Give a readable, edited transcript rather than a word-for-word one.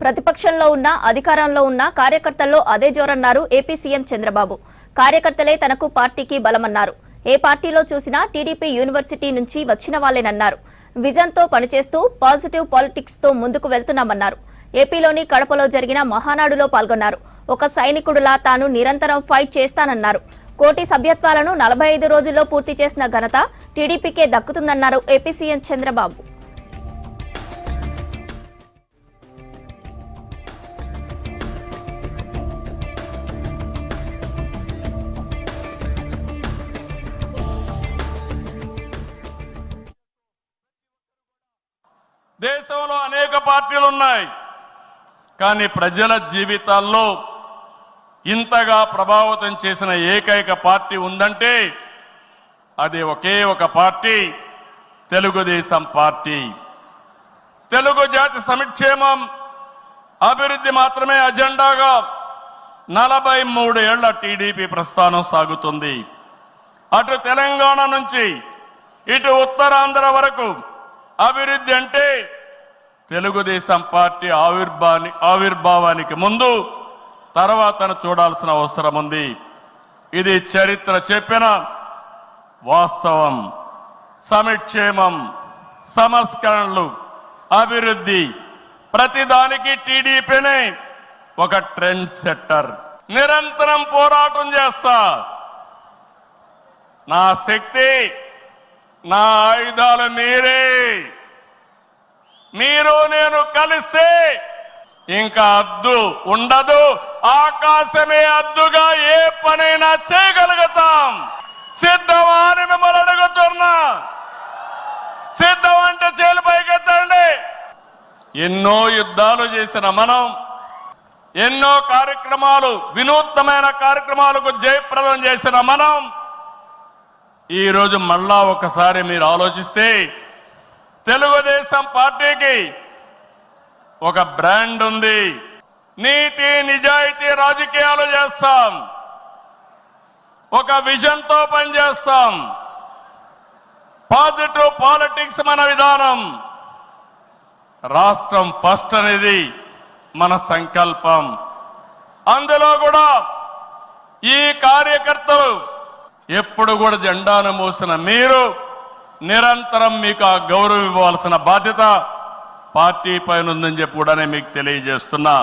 ప్రతిపక్షంలో ఉన్న అధికారంలో ఉన్న కార్యకర్తల్లో అదే జోరన్నారు ఏపీ సీఎం చంద్రబాబు. కార్యకర్తలే తనకు పార్టీకి బలమన్నారు. ఏ పార్టీలో చూసినా టీడీపీ యూనివర్సిటీ నుంచి వచ్చిన వాళ్లేనన్నారు. విజన్తో పనిచేస్తూ పాజిటివ్ పాలిటిక్స్ తో ముందుకు వెళ్తున్నామన్నారు. ఏపీలోని కడపలో జరిగిన మహానాడులో పాల్గొన్నారు. ఒక సైనికుడిలా తాను నిరంతరం ఫైట్ చేస్తానన్నారు. కోటి సభ్యత్వాలను 45 రోజుల్లో పూర్తి చేసిన ఘనత టీడీపీకే దక్కుతుందన్నారు ఏపీ సీఎం చంద్రబాబు. దేశంలో అనేక పార్టీలు ఉన్నాయి, కానీ ప్రజల జీవితాల్లో ఇంతగా ప్రభావితం చేసిన ఏకైక పార్టీ ఉందంటే అది ఒకే ఒక పార్టీ, తెలుగుదేశం పార్టీ. తెలుగు జాతి సంక్షేమం, అభివృద్ధి మాత్రమే అజెండాగా 43 ఏళ్ల టీడీపీ ప్రస్థానం సాగుతుంది. అటు తెలంగాణ నుంచి ఇటు ఉత్తరాంధ్ర వరకు అభివృద్ధి అంటే తెలుగుదేశం పార్టీ ఆవిర్భావానికి ముందు తర్వాతను చూడాల్సిన అవసరం ఉంది. ఇది చరిత్ర చెప్పిన వాస్తవం. సంక్షేమం, సంస్కరణలు, అభివృద్ధి, ప్రతిదానికి టీడీపీనే ఒక ట్రెండ్ సెట్టర్. నిరంతరం పోరాటం చేస్తా. నా శక్తి, నా ఆయుధాలు మీరే. మీరు నేను కలిస్తే ఇంకా అద్దు ఉండదు, ఆకాశమే అద్దుగా ఏ పనైనా చేయగలుగుతాం. సిద్ధమా అని మిమ్మల్ని అడుగుతున్నా. సిద్ధం అంటే చేలు పైకెత్తండి. ఎన్నో యుద్ధాలు చేసిన మనం, ఎన్నో కార్యక్రమాలు, వినూత్నమైన కార్యక్రమాలకు జయప్రదం చేసిన మనం ఈరోజు మళ్ళా ఒకసారి మీరు ఆలోచిస్తే తెలుగుదేశం పార్టీకి ఒక బ్రాండ్ ఉంది. నీతి నిజాయితీ రాజకీయాలు చేస్తాం, ఒక విజన్తో పనిచేస్తాం. పాజిటివ్ పాలిటిక్స్ మన విధానం. రాష్ట్రం ఫస్ట్ అనేది మన సంకల్పం. అందులో కూడా ఈ కార్యకర్తలు ఎప్పుడు కూడా జెండాను మోసిన మీరు నిరంతరం మీకు ఆ గౌరవం ఇవ్వాల్సిన బాధ్యత పార్టీ పైన ఉందని చెప్పి కూడా మీకు తెలియజేస్తున్నా.